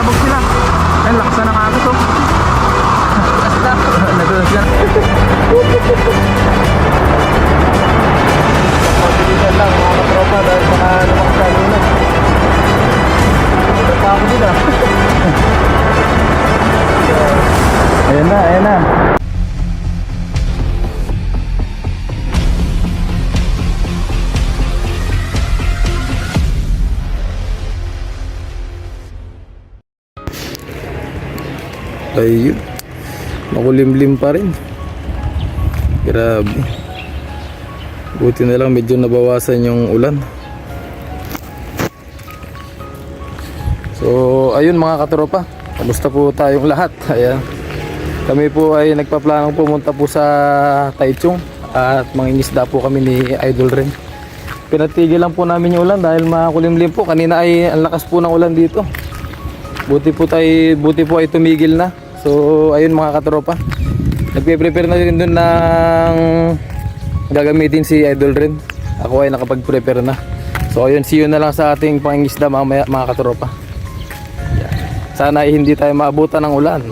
magpatabog sila. Ay, lakas na ng agos oh. Nadulas na. Pagpilitan lang mga katropa dahil baka lumakas na lunas. Pa ako din ah. Ayan na, ayan na. Ayun, makulimlim pa rin. Grabe. Buti na lang medyo nabawasan yung ulan. So ayun mga katropa, kamusta po tayong lahat? Ayan, kami po ay nagpaplanong pumunta po sa Taichung at mangingisda po kami ni Idol Ren. Pinatigil lang po namin yung ulan dahil makulimlim po. Kanina ay ang lakas po ng ulan dito. Buti po ay tumigil na. So ayun mga katropa, nagpe-prepare na rin dun ng gagamitin si Idol Ren. Ako ay nakapag-prepare na. So ayun, see you na lang sa ating pangingisda mamaya mga katropa. Sana ay hindi tayo maabutan ng ulan.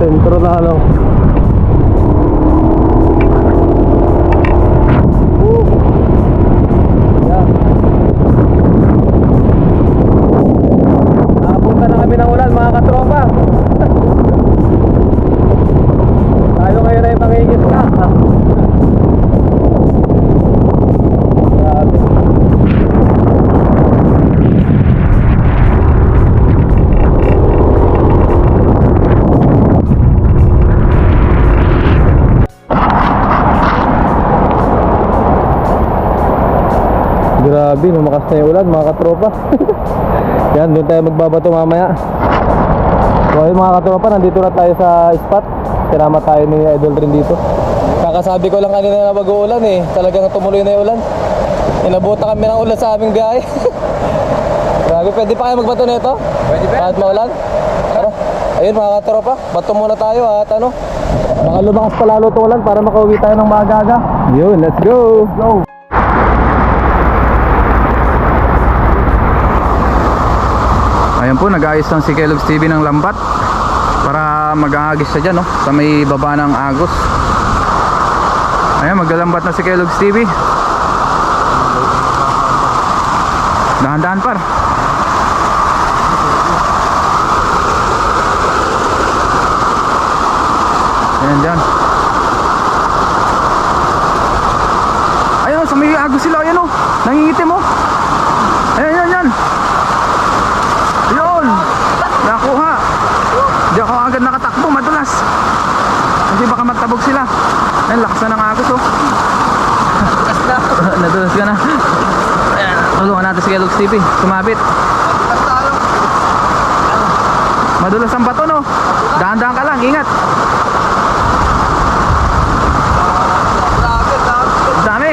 Sentro na ano. Nakapunta na kami ng ulan mga katropa. Tayo ngayon ay mangingis na. Grabe. Grabe, lumakas na yung ulan mga katropa. Yan, doon tayo magbabato mamaya. So ayun mga katropa, nandito na tayo sa spot. Sinama tayo ni Idol Ren dito. Kakasabi ko lang kanina na mag-uulan eh. Talagang tumuloy na yung ulan. Inabuta kami ng ulan sa aming biyahe. Grabe, pwede pa kayo magbato nito? Pwede ba? Kahit maulan? Tara. Ayun mga katropa, bato muna tayo at ano, baka lumakas pa lalo itong ulan para makauwi tayo ng maaga-aga. Yun, let's go! Let's go! Ayan po, nag-aayos lang si Kellogg's TV ng lambat para mag-aagis siya dyan, no? Sa may baba ng agos. Ayan, maglalambat na si Kellogg's TV. Dahan-dahan par. Ayan dyan. Ayan, sa may agos sila, ayan o. Nangingitim o. Ayan, ayan, ayan. Yun, nakuha. Di ako agad nakatakbo, madulas. Kasi baka magtabog sila. Ayan, lakas na ng agos oh. Nadulas ka na. Ayan, tulungan natin si Kellogg's TV. Sumabit. Madulas ang bato no. Dahan-dahan ka lang, ingat. Dami.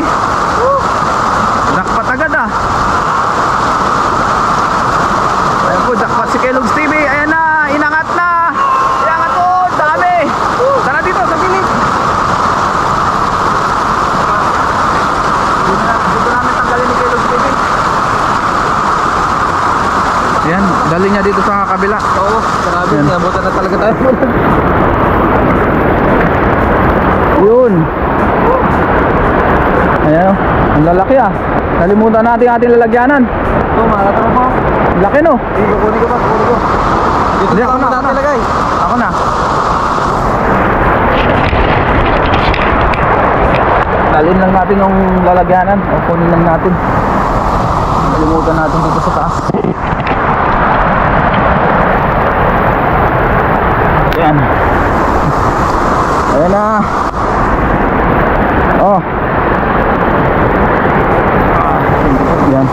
Nakpat agad ah. Ayan po, jackpot si Kellogg's TV. Ayan na, inangat na. Inangat po, dami. Tara dito, sa piling. Dito namin tanggalin ni Kellogg's TV. Ayan, dali niya dito sa kabila. Oo, grabe, nabutan na talaga tayo. Yun. Ayan, ang lalaki ah. Nalimutan natin ating lalagyanan. Ito mga katropa. Laki no? Hindi, kukunin ko pa, kukunin ko. Dito na ako natin lagay. Ako na. Dalhin lang natin yung lalagyanan. O kunin lang natin. Nalimutan natin dito sa taas. Ayan. Ayan na. Oh. Yan.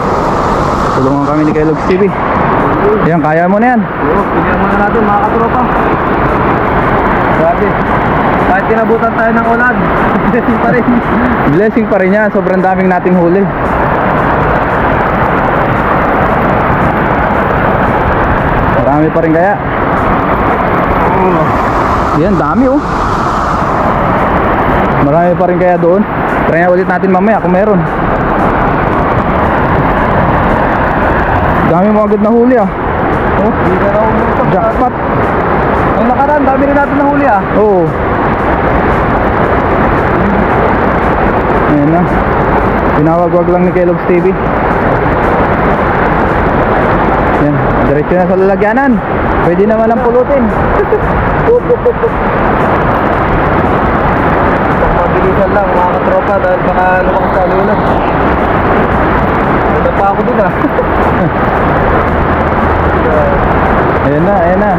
Tulungan kami ni Kellogg's TV. Yan, kaya mo na yan. Oo, pilihan muna natin mga katropa. Grabe. Kahit kinabutan tayo ng ulan, blessing pa rin. Blessing pa rin yan. Sobrang daming nating huli. Marami pa rin kaya. Yan, dami oh. Marami pa rin kaya doon. Try na ulit natin mamaya kung meron. Dami mo agad na huli ah. Oh, jackpot. Ang nakaraan, dami rin natin na huli ah. Oo. Ayan na. Pinawag-wag lang ni Kellogg's TV. Yan, diretso na sa lalagyanan. Pwede naman ang pulutin. Mabilisan lang mga katropa dahil baka lumakas sa alunan. Wala pa ako dun ah. Ayan na, ayan na.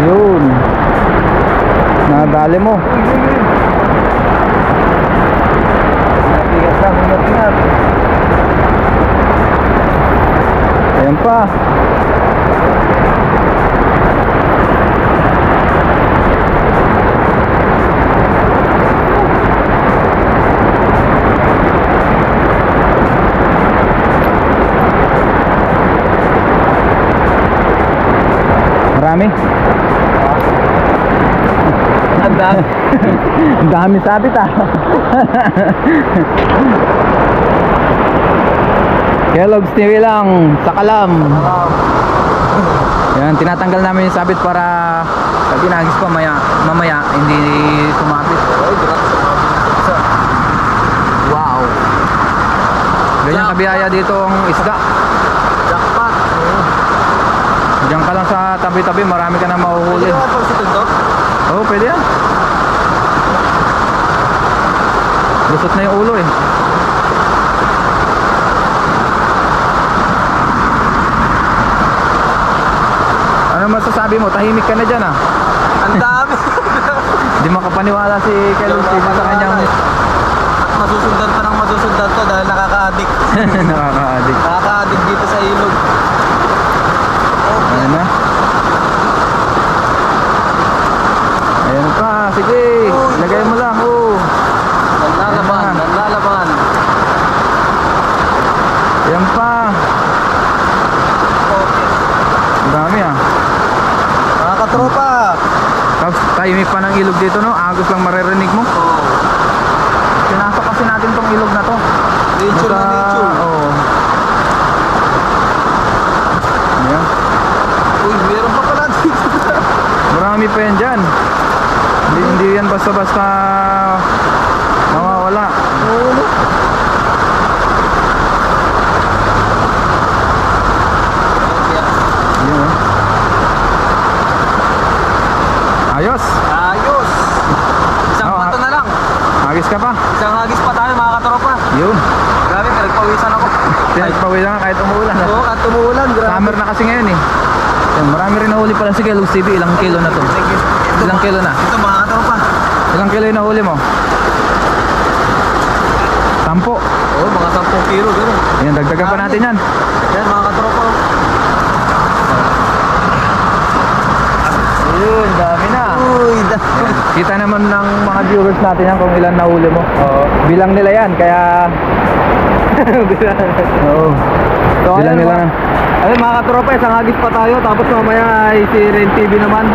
Yun. Nadali mo. Tigas lang, ingat-ingat. Ayan pa. Marami. Ang dami. Ang dami sabit ah. Kellogg's TV lang sa Kalam. Yan, tinatanggal namin yung sabit para pag ginagis pa mamaya hindi sumabit. Wow. Ganyan kabiyaya dito ang isda. Jackpot. Diyan ka lang sa tabi-tabi, marami ka na mahuhuli. Pwede naman pag situndok? Oo, pwede yan. Lusot na yung ulo eh. Ano masasabi mo? Tahimik ka na dyan ah. Ang dami. Hindi makapaniwala si Kellogg's TV sa kanyang... Masusundan pa ng masusundan to dahil nakaka-addict. Nakaka-addict. Nakaka-addict dito sa ilog. Ayan na. Ayan pa, sige. Lagay mo lang, oh. Nalalaban, nalalaban. Ayan pa. Ang dami ah. Mga katropa. Tapos tahimik pa ng ilog dito, no? Agos lang maririnig mo. Oo. Pinasok kasi natin tong ilog na to. Nature na nature. Oo. Ayan. Uy, meron pa pala dito. Marami pa yan dyan. Hindi yan basta-basta mawawala. Oo. Ayan, oh. Ayos. Ayos. Isang Oo, bato na lang. Agis ka pa. Isang hagis pa tayo mga katropa. Yun. Grabe, nagpawisan ako. Pinagpawid lang kahit umuulan. Oo, at tumuulan. Grabe. Summer na kasi ngayon eh. Yan, marami rin nahuli pala si Kellogg's TV. Ilang kilo na to? Ilang kilo na? Ito mga katropa. Ilang kilo yung nahuli mo? 10. Oo, mga 10 kilo. Gano'n. Yan, dagdagan pa natin yan. Yan mga katropa. Yun, dami na. Uy, Yan. Kita naman ng mga viewers natin yan kung ilan nahuli mo. Oo. Bilang nila yan, kaya... Oo. So, Bilang ayun, nila na. Ayun mga katropa, isang hagis pa tayo. Tapos mamaya ay si Ren TV naman.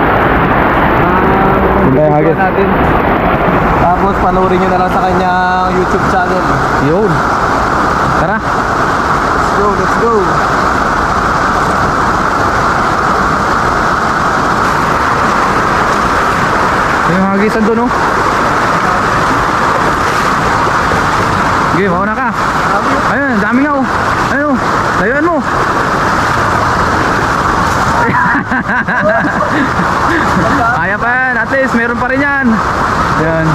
Hindi yung hagis. Natin. Tapos panoorin nyo na lang sa kanyang YouTube channel. Yun. Tara. Let's go, let's go. Yung hagisan doon, oh. Sige, mauna ka. Ayun, dami nga, oh. Ayun, oh. Layuan mo. Kaya pa yan. At least, meron pa rin yan. Yan.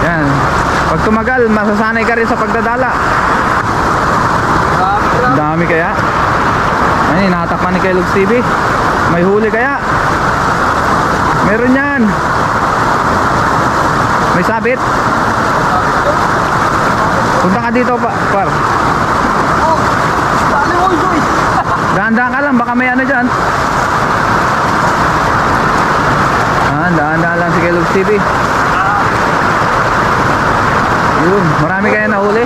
Yan. Pag tumagal, masasanay ka rin sa pagdadala. Grabe. Dami kaya. Ayun, nakatakpan ni Kellogg's TV. May huli kaya. Meron yan. May sabit. Punta ka dito pa, par. Oh, dali mo, Joy. Dahan-dahan ka lang, baka may ano dyan. Dahan-dahan lang si Kellogg's TV. Yun, marami kaya nahuli.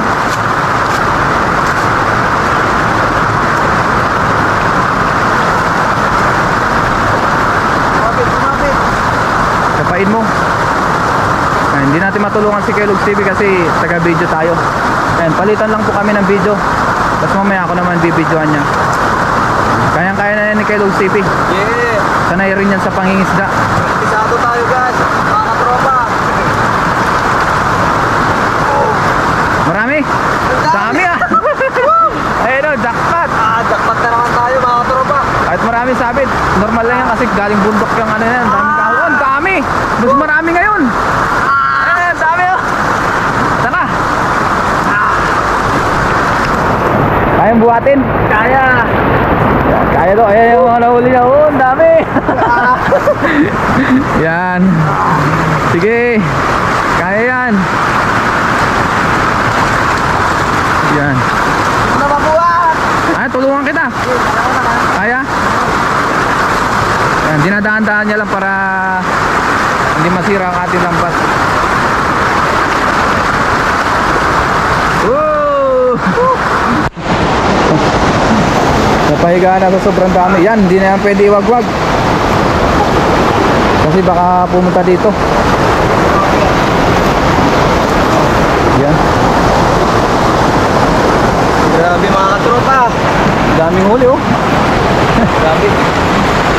matulungan si Kellogg's TV kasi taga-video tayo. Ayan, palitan lang po kami ng video. Tapos mamaya ako naman bibidyohan niya. Kayang-kaya na yan ni Kellogg's TV. Yeah! Sanay rin yan sa pangingisda. Pisado tayo guys, mga katropa. Marami? Dami ah! Ayun o, jackpot! Jackpot na naman tayo mga katropa. Kahit marami sabit, normal lang yan kasi galing bundok yung ano yan. Daming kahon, dami! Mas marami ngayon! Ayan, dami oh! Tara! Kayang buhatin? Kaya! Kaya to, ayan yung mga nahuli niya. Oh, ang dami! Yan! Sige! Kaya yan! Yan! Ano mabuhat? Ay, tulungan kita! Kaya? Yan, dinadaan-daan niya lang para hindi masira ang ating lampas. Woo! Napahiga na sa sobrang dami. Yan, hindi na yan pwede iwagwag. Kasi baka pumunta dito. Yan. Grabe mga katropa. Daming huli oh. Grabe.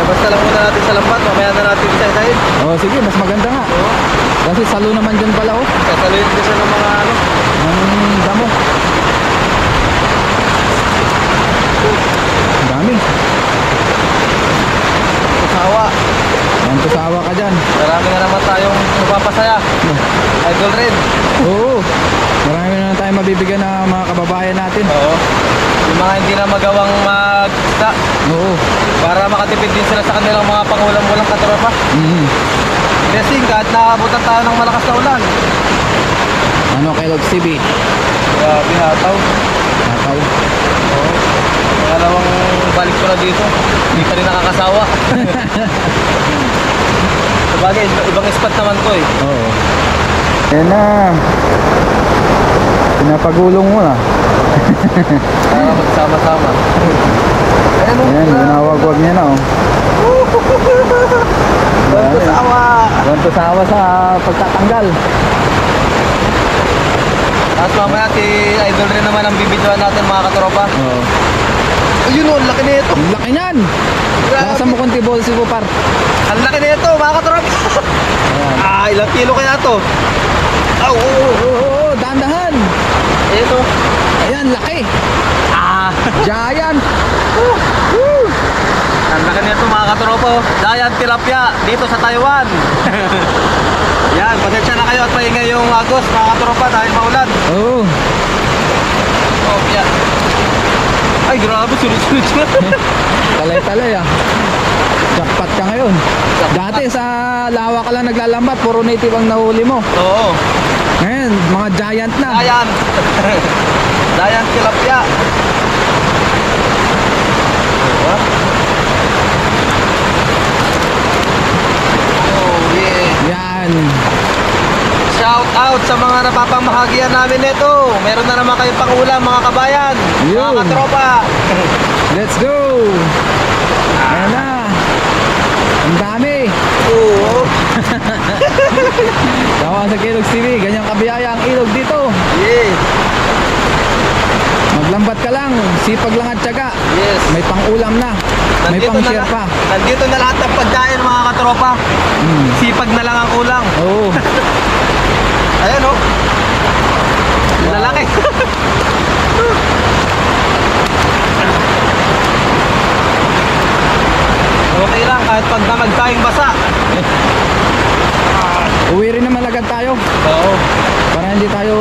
Labas na lang muna natin sa lambat. Mamaya na natin isa-isahin. Oh, sige, mas maganda nga. Oo. Kasi salo naman dyan pala oh. Sasaluhin ko siya ng mga ano. Ang damo. Ang dami. Usawa. Ang tusawa ka dyan. Marami na naman tayong mapapasaya. Idol rin. Oo. Marami na tayong mabibigyan ng mga kababayan natin. Oo. Yung mga hindi na magawang mag-isda. Oo. Para makatipid din sila sa kanilang mga pangulam-ulang katropa. Mm. Kasi kahit nakabutan tayo ng malakas na ulan. Ano, Kellogg's TV? Grabe hataw. Nakaw. Oo. Pangalawang balik ko na dito. Hindi pa rin nakakasawa. Sabagay, ibang spot naman to eh. Oo. Yan na. Pinapagulong mo na. Para magsama-sama. Ayan o. Yan, ginawagwag niya na oh. Banto sawa. Ganto sawa sa pagtatanggal. Tapos mamaya si Idol rin naman ang bibidyoan natin mga katropa. Oo. Ayun o, ang laki na ito. Ang laki niyan. Grabe. Nasa mo konti ball si Kupar. Ang laki na ito mga katropa. Ayan. Ilang kilo kaya to? Aw, oo. Oo, dahan-dahan. Ito. Ayan, laki. Giant. Ang laki nito mga katropa. Giant tilapia dito sa Taiwan. Yan, pasensya na kayo at paingay yung agos mga katropa dahil maulan. Oo. Oh, yan. Ay, grabe, sunod-sunod siya. Talay-talay ah. Jackpot ka ngayon. Dati sa lawa ka lang naglalambat, puro native ang nahuli mo. Oo. Ngayon, mga giant na. Giant. Giant tilapia. Diba? Oh, yeah. Yan. Shout out sa mga napapamahagian namin nito. Meron na naman kayong pangulam mga kabayan. Mga Yun. katropa. Let's go. Ayan na. Ang dami. Oo. Tawa sa Kellogg's TV, ganyang kabiyaya ang ilog dito. Yeah. Maglambat ka lang, sipag lang at tiyaga. Yes. May pang-ulam na. May pang-share pa. Nandito na lahat ng pagkain mga katropa. Mm. Sipag na lang ang kulang. Oo. Ayan oh. Lalaki. Okay lang kahit pag damag tayong basa. Uwi rin naman agad tayo. Oo. Para hindi tayo...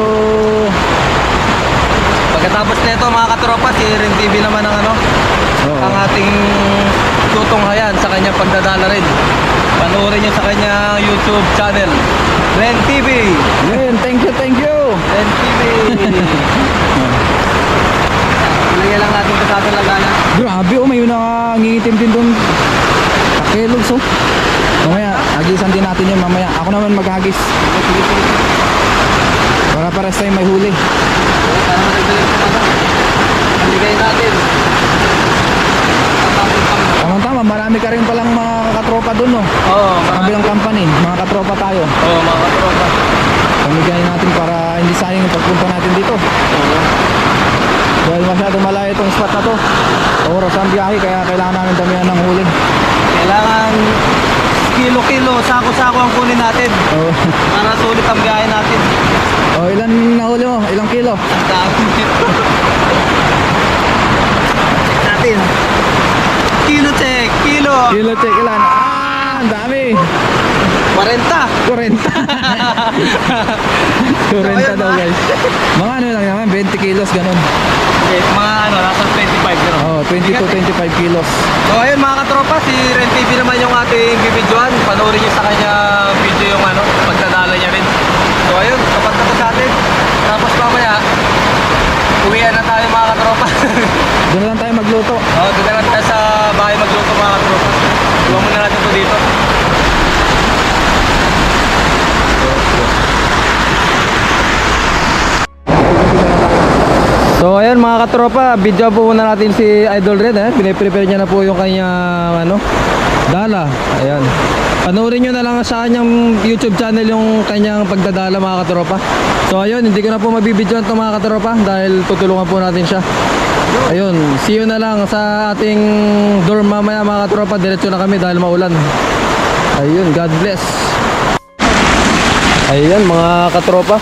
Pagkatapos nito mga katropa, si Ren TV naman ang ano, Oo. ang ating tutunghayan sa kanyang pagdadala rin. Panoorin niyo sa kanyang YouTube channel, Ren TV. Yun, thank you, thank you. Ren TV. Ilagay lang natin ito sa ating lagayan. Grabe oh, may nangingitim din doon. Kellogg's oh. Mamaya, hagisan din natin yun mamaya. Ako naman maghagis. Para pares tayo may huli. Para matagdagan sa mga. Iligay natin. Tama-tama, marami ka rin palang mga katropa doon no. Oo, Sa kabilang company, mga katropa tayo. Oo, mga katropa. Pamigayin natin para hindi sayang yung pagpunta natin dito. Dahil masyadong malayo itong spot na to. Oras ang biyahe kaya kailangan namin damihan ng huli. Kailangan kilo-kilo, sako-sako ang kunin natin. Oh. Para sulit ang biyahe natin. Oh, ilan nahuli mo? Ilang kilo? Ang dami. Check natin. Kilo check, kilo. Kilo check ilan? Ah, ang dami. 40. 40. 40 daw guys. Mga ano lang naman, 20 kilos ganun. Okay, mga ano, nasa 25 gano'n. Oh, 20 to 25 kilos. So ayun mga katropa, si Ren TV naman yung ating bibidyoan. Panoorin niyo sa kanya video yung ano, pagdadala niya rin. So ayun, kapat na to sa atin. Tapos mamaya, uwian na tayo mga katropa. Doon na lang tayo magluto. Oh, doon na lang tayo sa bahay magluto mga katropa. Iwan muna natin to dito. So ayun mga katropa, video po muna natin si Idol Red Piniprepare niya na po yung kanyang ano, dala. Ayan. Panoorin nyo na lang sa kanyang YouTube channel yung kanyang pagdadala mga katropa. So ayun, hindi ko na po mabibidyoan ito mga katropa dahil tutulungan po natin siya. Ayun, see you na lang sa ating dorm mamaya mga katropa. Diretso na kami dahil maulan. Ayun, God bless. Ayan mga katropa.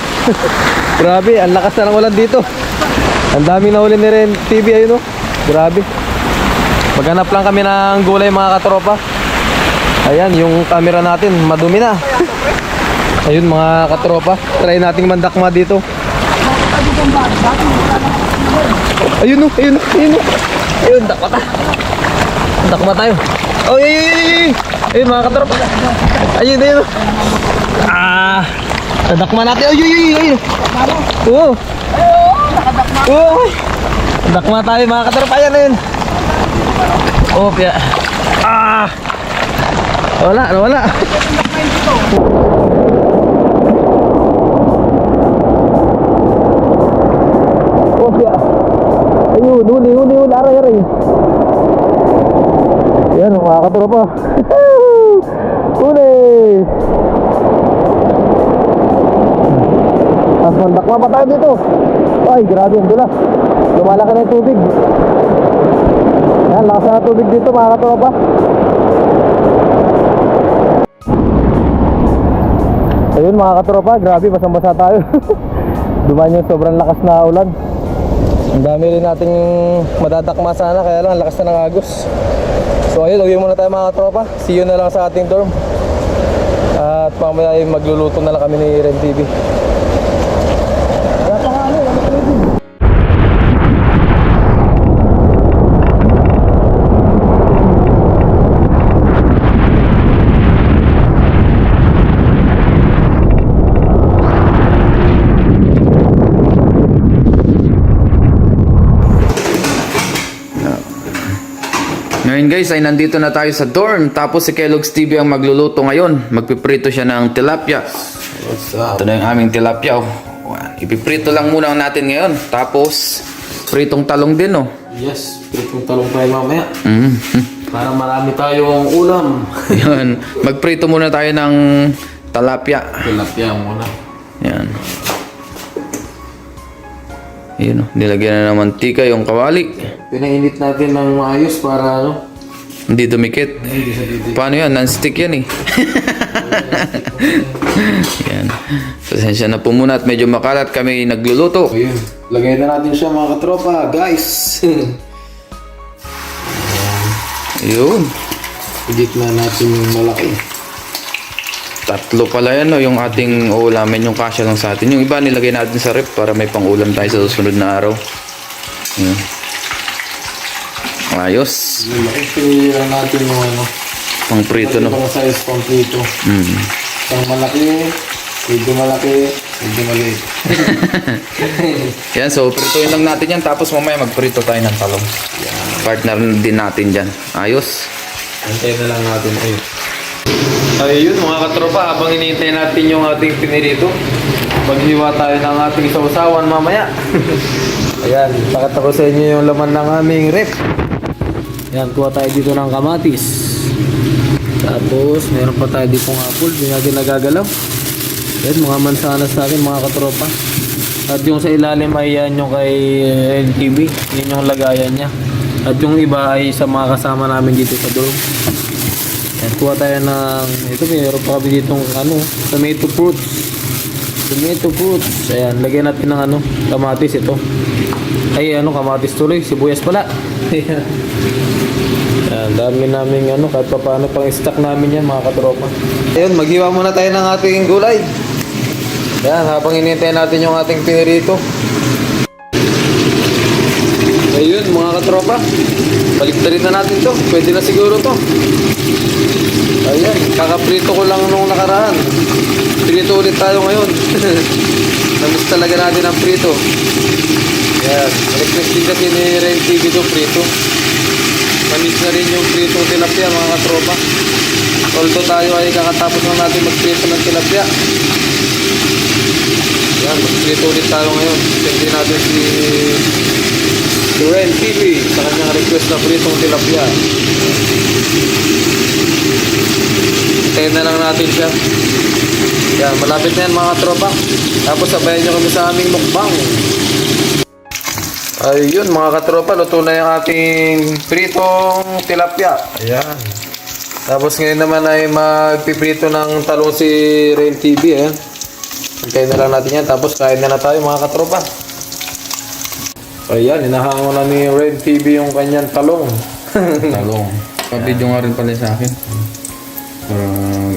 Grabe, ang lakas na ng ulan dito. Ang daming nahuli ni Ren TV, ayun oh. Grabe. Maghanap lang kami ng gulay mga katropa. Ayan, yung camera natin madumi na. Ayun mga katropa, try nating mandakma dito. Ayun oh, ayun oh, ayun oh. Ayun, dakma ta. Dakma tayo. Oh, ayun, ayun mga katropa. Ayun, ayun. Ah, nadakma natin. Ayun, ayun, ayun. Oo. Oh, dakma tayo mga katropa. Ayan, ayun. Oh, kaya. Ah. Wala, wala. Oh, kaya. Ayun, huli, aray, aray. Yan, mga katropa. Huli. Dakma pa tayo dito. Ay, grabe ang dula. Lumalaki na yung tubig. Yan, lakas na tubig dito mga katropa. Ayun mga katropa, grabe, basang-basa tayo. Dumaan yung sobrang lakas na ulan. Ang dami rin nating madadakma sana, kaya lang ang lakas na ng agos. So ayun, uwi muna tayo mga katropa. See you na lang sa ating dorm. At mamaya ay magluluto na lang kami ni Ren TV. Ngayon guys ay nandito na tayo sa dorm. Tapos si Kellogg's TV ang magluluto ngayon. Magpiprito siya ng tilapia. Ito na yung aming tilapia oh. Ipiprito lang muna natin ngayon. Tapos pritong talong din oh. Yes, pritong talong tayo mamaya. Mm. Para marami tayong ulam. Yan. Magprito muna tayo ng tilapia. Tilapia muna. Yan. Yun oh. Nilagyan na ng mantika yung kawali. Pinainit natin ng maayos para ano? Hindi dumikit. Hindi sa didi. Paano yan? Non-stick yan eh. Yan. Pasensya na po muna at medyo makalat kami nagluluto. Ayun. Lagay na natin siya mga katropa, guys. Yun. Higit na natin yung malaki. Tatlo pala yan no, yung ating ulamin, yung kasya lang sa atin. Yung iba nilagay natin sa rep para may pang-ulam tayo sa susunod na araw. Yan. Ayos. Yung malaki, pinili lang natin yung ano. Pang prito no. Pang size pang prito. Pang malaki, medyo malaki, medyo maliit. Yan, so prituin lang natin yan. Tapos mamaya magprito tayo ng talong. Partner din natin dyan. Ayos. Antayin na lang natin. Ayun. Ayun mga katropa, habang hinihintay natin yung ating pinirito, maghiwa tayo ng ating sausawan mamaya. Ayan, pakita ko sa inyo yung laman ng aming rep. Ayan, kuha tayo dito ng kamatis. Tapos, meron pa tayo dito ng apple, hindi natin nagagalaw. Yan, mga mansanas natin mga katropa. At yung sa ilalim ay yan yung kay LTV. Yan yung lagayan niya. At yung iba ay sa mga kasama namin dito sa dorm. Yan, kuha tayo ng... Ito, mayroon pa kami ditong tomato fruits. Tomato fruits. Ayan, lagyan natin ng kamatis ito. Ay, kamatis tuloy. Sibuyas pala. Ayan. Yan, dami namin kahit pa paano pang stock namin yan mga katropa. Ayun, maghiwa muna tayo ng ating gulay. Yan, habang hinihintay natin yung ating pinirito. Ayun mga katropa, baliktarin na natin to. Pwede na siguro to. Ayan, kakaprito ko lang nung nakaraan. Prito ulit tayo ngayon. Namiss talaga natin ang prito. Yan, request din kasi ni Ren TV to prito. Namiss na rin yung pritong tilapia mga katropa. Although tayo ay kakatapos na natin magprito ng tilapia. Yan, magprito ulit tayo ngayon. Sindi natin si Ren TV sa kanyang request na pritong tilapia. Hintayin na lang natin siya. Yan, malapit na yan mga tropa. Tapos sabayan nyo kami sa aming mukbang. Ayun mga katropa, luto na yung ating pritong tilapia. Ayan. Tapos ngayon naman ay magpiprito ng talong si Ren TV. Hintayin na lang natin yan. Tapos kain na tayo mga katropa. Ayan, hinahango na ni Ren TV yung kanyang talong. Talong. Pa-video nga rin pala sa akin. Para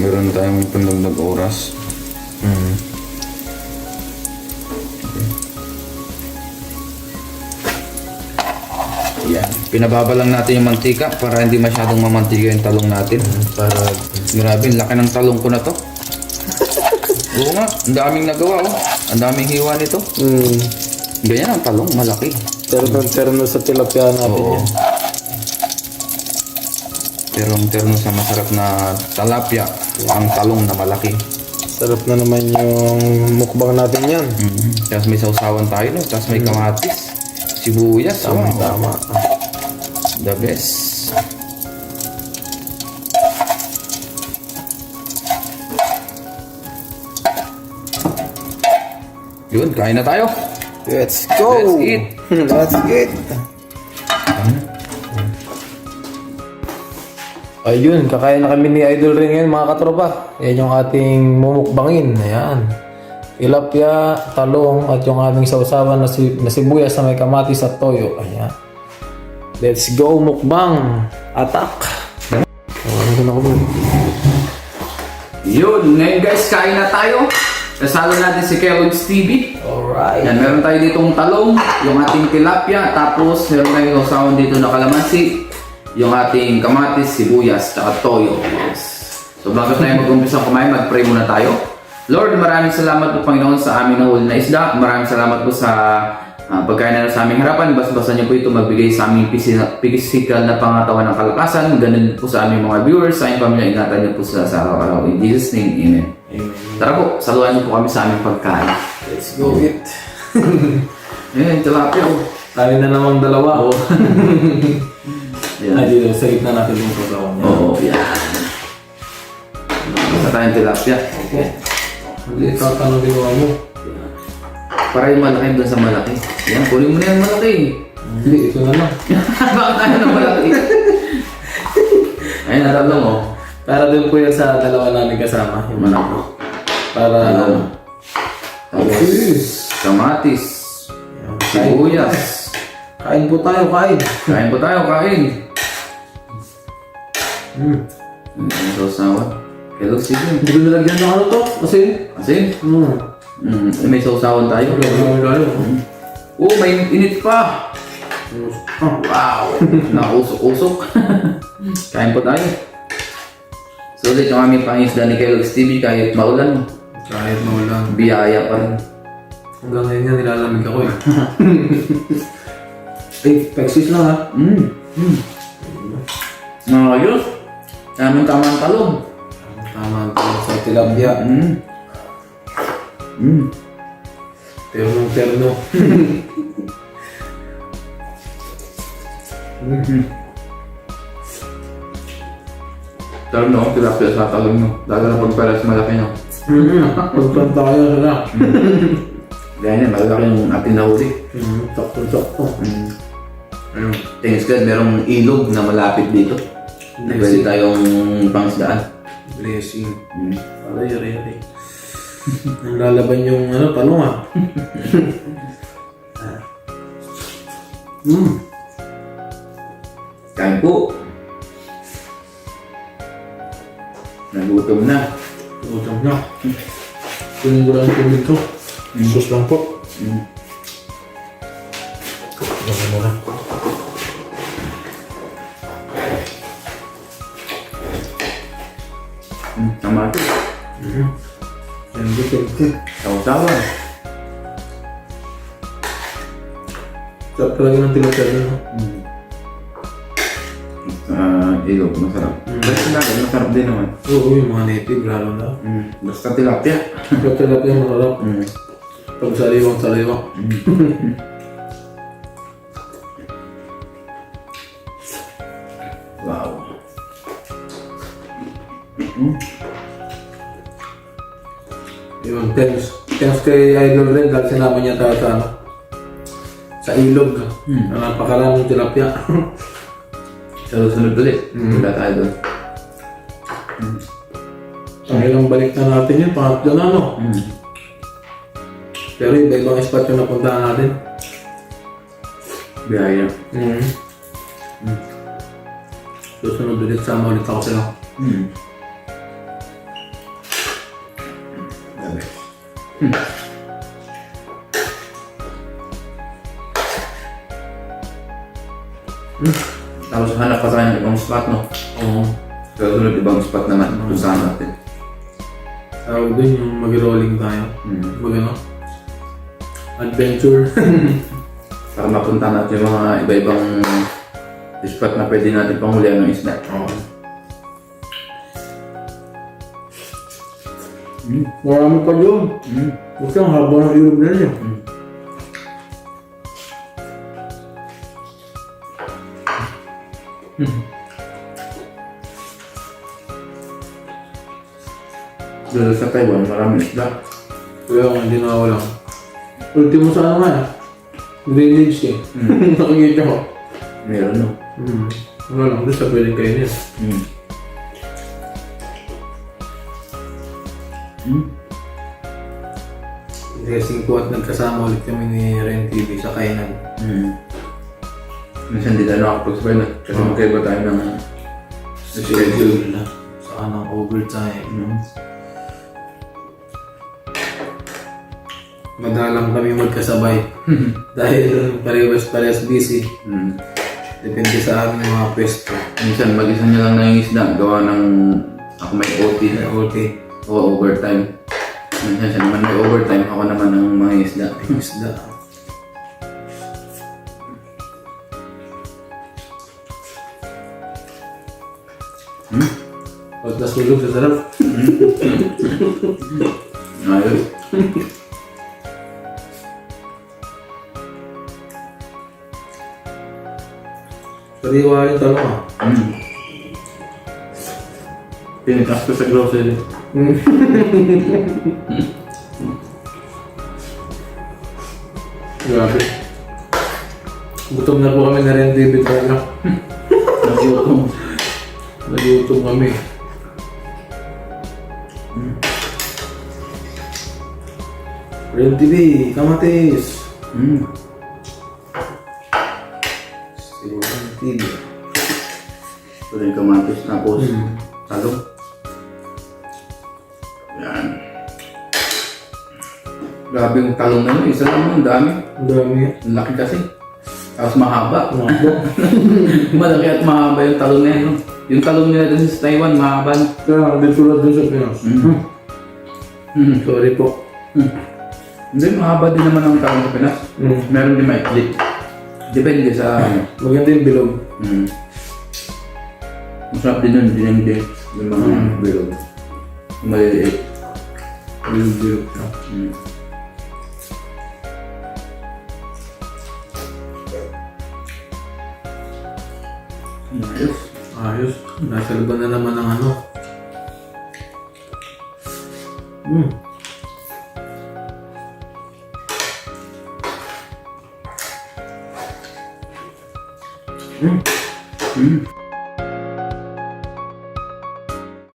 meron tayong pandagdag oras. Yan. Pinababa lang natin yung mantika para hindi masyadong mamantika yung talong natin. Para Grabe, laki ng talong ko na to. Oo nga, ang daming nagawa oh. Ang daming hiwa nito. Ganyan ang talong, malaki. terno sa tilapia natin Oo. yan. Terong-terno sa masarap na talapia. Ang talong na malaki. Sarap na naman yung mukbang natin yan. Tapos may sausawan tayo, no? Tapos may kamatis. Sibuyas. Tama, Wow. tama. The best. Yun, kain na tayo. Let's go! Let's eat. Let's eat! Ayun, kakain na kami ni Idol Ring ngayon mga katropa. Yan yung ating mumukbangin. Ayan. Tilapia, talong, at yung aming sausawan na sibuyas na may kamatis at toyo. Ayan. Let's go mukbang! Attack! Yun, ngayon guys, kain na tayo. Kasalo natin si Kellogg's TV. Alright. Yan, meron tayo ditong talong, yung ating tilapia, tapos meron tayong sausawan dito na kalamansi, yung ating kamatis, sibuyas, tsaka toyo. Yes. So bago tayo mag-umpisa kumain, mag-pray muna tayo. Lord, maraming salamat po Panginoon sa aming nahuli na isda. Maraming salamat po sa pagkain na sa aming harapan. Basta-basta niyo po ito magbigay sa aming physical na pangatawan ng kalakasan. Ganun po sa aming mga viewers, sa aming pamilya, ingatan niyo po sa araw-araw. In Jesus' name, Amen. Amen. Tara po, saluhan niyo po kami sa aming pagkain. Let's go eat! Ayan, tilapia oh. Tayo na namang dalawa. Oo. Ayan. Ay, dito, sa gitna natin yung sausawan niya. Oo, yan. Basta tayong tilapia. Okay. Hindi, tatanong ginawa mo. Para yung malaki doon sa malaki. Yan, kunin mo na yung malaki. Hindi, ito na lang. Bakit tayo ng malaki? Ayun, harap lang oh. Para doon po yan sa dalawa namin kasama, yung malaki. Para Tapos, kamatis. Sibuyas. Kain po tayo, kain. Kain po tayo, kain. Ang sausawan. Kellogg's TV. Hindi ko nilagyan ng ano to, kasi... Kasi, may sausawan tayo. Oh, may init pa. Wow! Nausok-usok. Kain po tayo. So ulit yung aming pangisda ni Kellogg's TV kahit maulan. Kahit maulan. Biyaya pa rin. Hanggang ngayon yan, nilalamig ako eh. Pexis lang ha. Ayos. Tamang tamang talong. Tama sa tilapia. Terno. Talong no, tilapia sa talong no. Lalo na pag paras malaki no. Pagpanta kayo sila. Ganyan, malalaki yung ating nahuli. Sakto-sakto. Ayun. Thanks God, merong ilog na malapit dito. Na pwede tayong pangsdaan. Blessing. Aray. Ang lalaban yung talong ah. Kain po. Nagutom na. Utang na. Kunin ko lang yung tubig ko. Sus lang po. Gawin mo lang. Tama ito. Thank you. Tawa-tawa. Sarap talaga ng tilapia no? Ilog, masarap. Basta natin, masarap din naman. Oo, yung mga native lalo na. Basta tilapia. Sarap tilapia masarap. Pag saliwang. Wow. Yun, thanks kay Idol Red dahil sinama niya tayo sa sa ilog. Napakaraming tilapia. Sa susunod ulit. Wala tayo doon. Ang ilang balik na natin yun, pangatlo na no? Pero iba-ibang spot yung napuntahan natin. Biyaya. Susunod ulit, sama ulit ako sila. Grabe. Tapos hanap pa tayo ng ibang spot, no? Oo. Sa susunod ibang spot naman. Puntahan natin. Tawag dun yung mag-rolling tayo. Mag adventure. Para mapunta natin yung mga iba-ibang spot na pwede natin panghulihan ng isda. Marami pa yun. Kasi ang haba ng ilog na yun. Dito sa Taiwan, maraming isda. Kaya kung hindi nawawala. Ultimo sa ano nga drainage eh. Nakikita ko. Meron, no? Ano lang, doon sa pwedeng kainin. Dressing po at nagkasama ulit kami ni Ren TV sa kainan. Minsan di tayo nakapag-spy na. Kasi magkaiba tayo ng schedule. Saka ng overtime. Madalang kami magkasabay. Dahil parehas busy. Depende sa amin yung mga pwesto. Minsan mag-isa niya lang na yung isda. Gawa ng ako may OT. May OT. O overtime. Minsan siya naman may overtime. Ako naman ang mga isda. Isda. Pag nasulog sa sarap. Ayos. Sariwa yung talong ah. Pinitas ko sa grocery. Grabe. Gutom na po kami na rin, David talaga. Nagutom. Nagutom kami. Ren TV, kamatis. Si Ren TV. Ito yung kamatis tapos talong. Yan. Grabe yung talong na yun. Isa lang yun. Ang dami. Ang dami. Ang laki kasi. Tapos mahaba. Mga Malaki at mahaba yung talong na yun. No? Yung talong nila dun sa Taiwan, mahaba. Kaya hindi tulad dun sa Pinas. Sorry po. Hindi, mahaba din naman ang talong sa Pinas. Meron din maikli. Depende sa Maganda yung bilog. Masarap din yun, din yung mga bilog. Yung maliliit. Bilog siya. Ayos. Ayos. Nasa laban na naman ng ano. Mm.